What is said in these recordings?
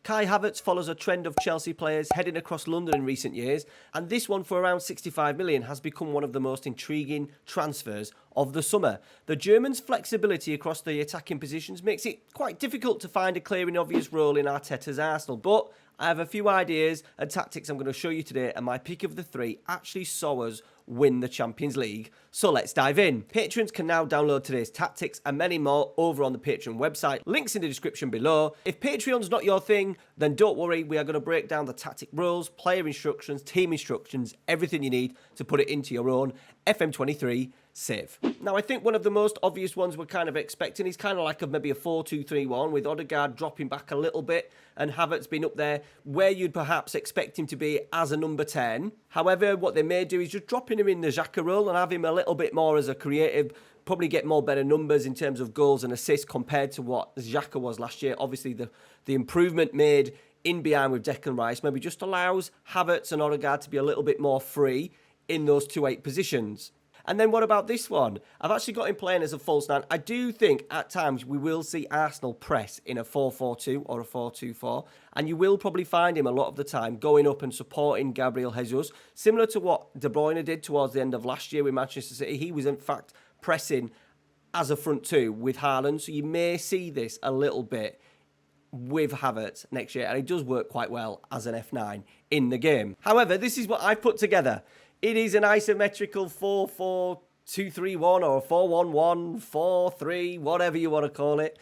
Kai Havertz follows a trend of Chelsea players heading across London in recent years, and this one for around 65 million has become one of the most intriguing transfers of the summer. The German's flexibility across the attacking positions makes it quite difficult to find a clear and obvious role in Arteta's Arsenal, but I have a few ideas and tactics I'm going to show you today, and my pick of the three actually saw us win the Champions League. So let's dive in. Patrons can now download today's tactics and many more over on the Patreon website. Links in the description below. If Patreon's not your thing, then don't worry. We are going to break down the tactic rules, player instructions, team instructions, everything you need to put it into your own FM23 save. Now, I think one of the most obvious ones we're kind of expecting is kind of like maybe a 4-2-3-1 with Odegaard dropping back a little bit and Havertz being up there where you'd perhaps expect him to be as a number 10. However, what they may do is just dropping him in the Xhaka role and have him a little bit more as a creative, probably get more better numbers in terms of goals and assists compared to what Xhaka was last year. Obviously, the improvement made in behind with Declan Rice maybe just allows Havertz and Odegaard to be a little bit more free in those 2-8 positions. And then what about this one? I've actually got him playing as a false 9. I do think at times we will see Arsenal press in a 4-4-2 or a 4-2-4. And you will probably find him a lot of the time going up and supporting Gabriel Jesus. Similar to what De Bruyne did towards the end of last year with Manchester City. He was in fact pressing as a front two with Haaland. So you may see this a little bit with Havertz next year. And it does work quite well as an F9 in the game. However, this is what I've put together. It is an isometrical 4-4-2-3-1 or 4-1-1, 4-3, whatever you want to call it.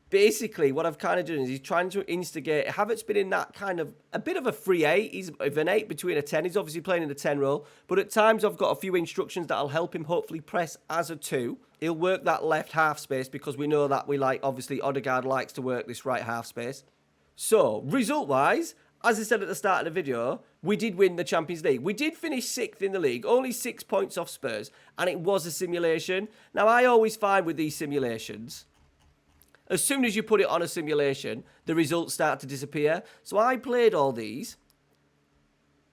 Basically, what I've kind of done is he's trying to instigate. Havertz been in that kind of a bit of a free 8. He's an 8 between a 10. He's obviously playing in the 10 role. But at times, I've got a few instructions that'll help him hopefully press as a 2. He'll work that left half space because we know that obviously, Odegaard likes to work this right half space. So, result-wise, as I said at the start of the video, we did win the Champions League. We did finish 6th in the league, only 6 points off Spurs, and it was a simulation. Now, I always find with these simulations, as soon as you put it on a simulation, the results start to disappear. So I played all these.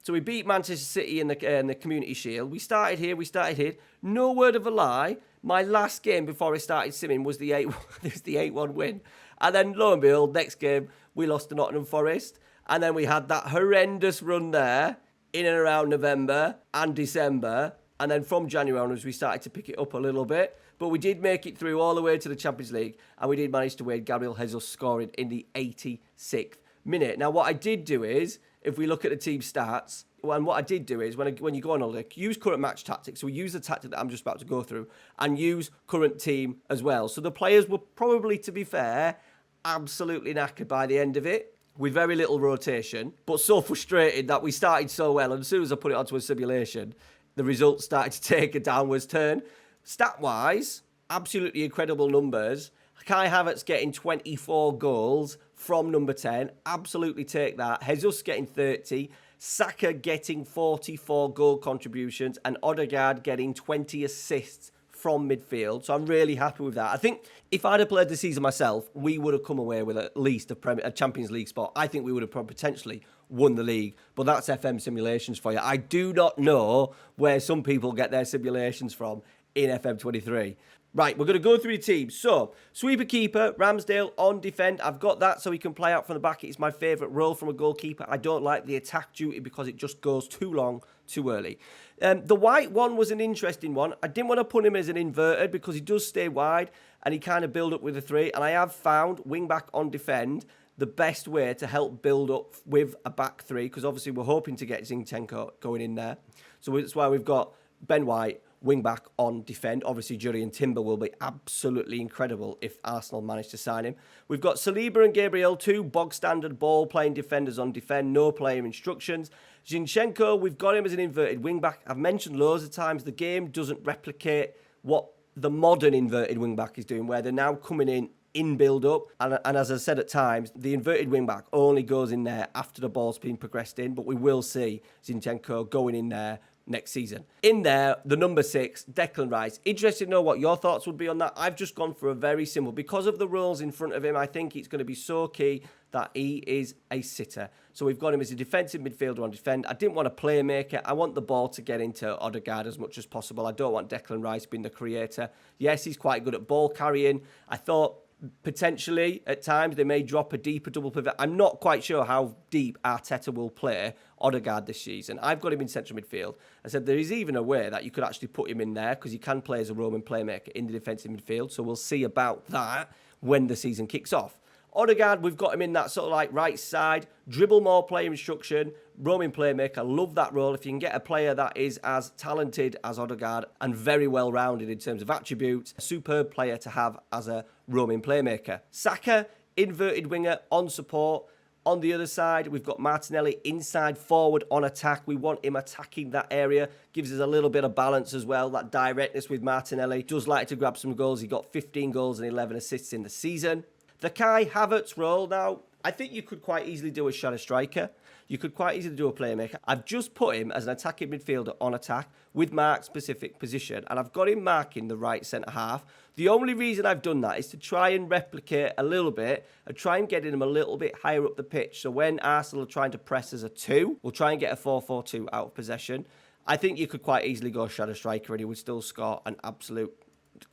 So we beat Manchester City in the Community Shield. We started here. No word of a lie. My last game before I started simming was the 8-1 win. And then, lo and behold, next game, we lost to Nottingham Forest. And then we had that horrendous run there in and around November and December. And then from January onwards, we started to pick it up a little bit. But we did make it through all the way to the Champions League. And we did manage to win. Gabriel Jesus scoring in the 86th minute. Now, what I did do is, if we look at the team stats, and what I did do is, when you go on holiday, use current match tactics. So we use the tactic that I'm just about to go through. And use current team as well. So the players were probably, to be fair, absolutely knackered by the end of it, with very little rotation, but so frustrated that we started so well, and as soon as I put it onto a simulation, the results started to take a downwards turn. Stat-wise, absolutely incredible numbers. Kai Havertz getting 24 goals from number 10. Absolutely take that. Jesus getting 30. Saka getting 44 goal contributions. And Odegaard getting 20 assists from midfield. So I'm really happy with that. I think if I'd have played the season myself, we would have come away with at least a Champions League spot. I think we would have potentially won the league. But that's FM simulations for you. I do not know where some people get their simulations from in FM23. Right, we're going to go through the teams. So, sweeper keeper, Ramsdale on defend. I've got that so he can play out from the back. It's my favourite role from a goalkeeper. I don't like the attack duty because it just goes too long, too early. The white one was an interesting one. I didn't want to put him as an inverted because he does stay wide and he kind of build up with a 3. And I have found wing back on defend the best way to help build up with a back 3 because obviously we're hoping to get Zinchenko going in there. So that's why we've got Ben White, wing back on defend. Obviously, Jurriën Timber will be absolutely incredible if Arsenal manage to sign him. We've got Saliba and Gabriel, 2 bog standard ball playing defenders on defend, no player instructions. Zinchenko, we've got him as an inverted wing back. I've mentioned loads of times the game doesn't replicate what the modern inverted wing back is doing, where they're now coming in build up. And as I said at times, the inverted wing back only goes in there after the ball's been progressed in, but we will see Zinchenko going in there next season. In there, the number 6, Declan Rice. Interested to know what your thoughts would be on that. I've just gone for a very simple, because of the roles in front of him, I think it's going to be so key that he is a sitter. So we've got him as a defensive midfielder on defend. I didn't want a playmaker. I want the ball to get into Odegaard as much as possible. I don't want Declan Rice being the creator. Yes, he's quite good at ball carrying. I thought Potentially, at times, they may drop a deeper double pivot. I'm not quite sure how deep Arteta will play Odegaard this season. I've got him in central midfield. I said there is even a way that you could actually put him in there because he can play as a roaming playmaker in the defensive midfield. So we'll see about that when the season kicks off. Odegaard, we've got him in that sort of like right side, dribble more player instruction, roaming playmaker. Love that role. If you can get a player that is as talented as Odegaard and very well rounded in terms of attributes, a superb player to have as a roaming playmaker. Saka, inverted winger on support. On the other side, we've got Martinelli inside forward on attack. We want him attacking that area. Gives us a little bit of balance as well. That directness with Martinelli. Does like to grab some goals. He got 15 goals and 11 assists in the season. The Kai Havertz role, now, I think you could quite easily do a shadow striker. You could quite easily do a playmaker. I've just put him as an attacking midfielder on attack with mark-specific position, and I've got him marking the right centre-half. The only reason I've done that is to try and replicate a little bit and try and get him a little bit higher up the pitch. So when Arsenal are trying to press as a 2, we'll try and get a 4-4-2 out of possession. I think you could quite easily go shadow striker and he would still score an absolute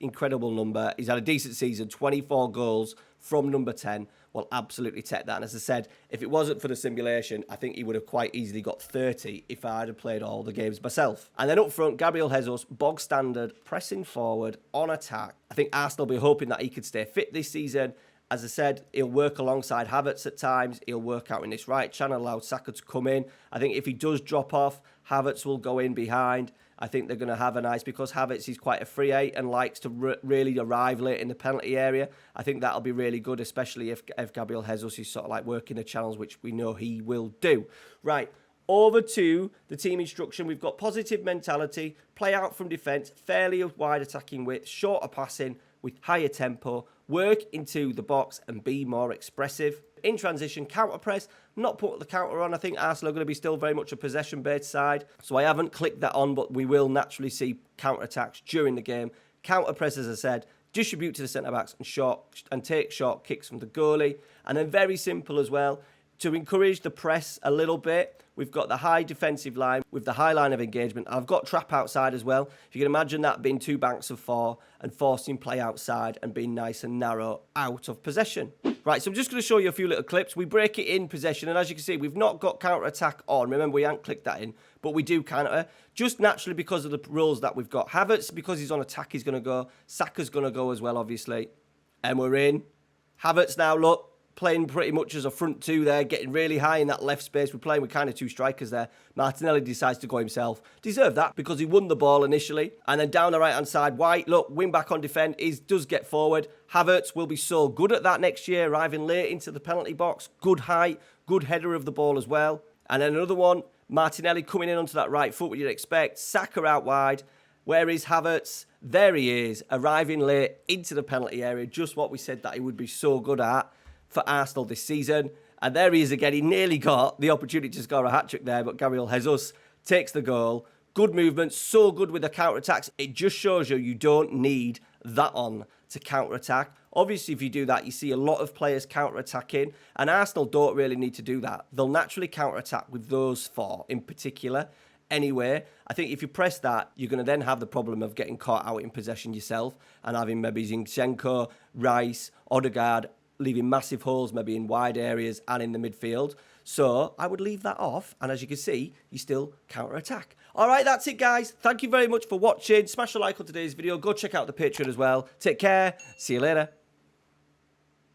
incredible number. He's had a decent season, 24 goals from number 10. Will absolutely take that. And as I said, if it wasn't for the simulation, I think he would have quite easily got 30 if I'd have played all the games myself. And then up front, Gabriel Jesus, bog standard, pressing forward on attack. I think Arsenal will be hoping that he could stay fit this season. As I said, he'll work alongside Havertz at times. He'll work out in this right channel, allow Saka to come in. I think if he does drop off, Havertz will go in behind. I think they're going to have a nice, because Havertz is quite a free 8 and likes to really arrive late in the penalty area. I think that'll be really good, especially if Gabriel Jesus is sort of like working the channels, which we know he will do. Right, over to the team instruction. We've got positive mentality, play out from defence, fairly wide attacking width, shorter passing with higher tempo, work into the box and be more expressive. In transition, counter press, not put the counter on. I think Arsenal are going to be still very much a possession-based side. So I haven't clicked that on, but we will naturally see counter-attacks during the game. Counter press, as I said, distribute to the centre-backs and take short kicks from the goalie. And then very simple as well, to encourage the press a little bit, we've got the high defensive line with the high line of engagement. I've got trap outside as well. If you can imagine that being 2 banks of 4 and forcing play outside and being nice and narrow out of possession. Right, so I'm just going to show you a few little clips. We break it in possession, and as you can see, we've not got counter-attack on. Remember, we haven't clicked that in, but we do counter, just naturally because of the rules that we've got. Havertz, because he's on attack, he's going to go. Saka's going to go as well, obviously. And we're in. Havertz now, look, playing pretty much as a front 2 there, getting really high in that left space. We're playing with kind of 2 strikers there. Martinelli decides to go himself. Deserved that because he won the ball initially. And then down the right-hand side, White, look, wing back on defend, does get forward. Havertz will be so good at that next year, arriving late into the penalty box. Good height, good header of the ball as well. And then another one, Martinelli coming in onto that right foot, what you'd expect. Saka out wide. Where is Havertz? There he is, arriving late into the penalty area. Just what we said that he would be so good at for Arsenal this season. And there he is again. He nearly got the opportunity to score a hat-trick there, but Gabriel Jesus takes the goal. Good movement, so good with the counter-attacks. It just shows you don't need that on to counter-attack. Obviously, if you do that, you see a lot of players counter-attacking, and Arsenal don't really need to do that. They'll naturally counter-attack with those 4 in particular. Anyway, I think if you press that, you're going to then have the problem of getting caught out in possession yourself and having maybe Zinchenko, Rice, Odegaard, leaving massive holes maybe in wide areas and in the midfield. So I would leave that off. And as you can see, you still counter-attack. All right, that's it, guys. Thank you very much for watching. Smash a like on today's video. Go check out the Patreon as well. Take care. See you later.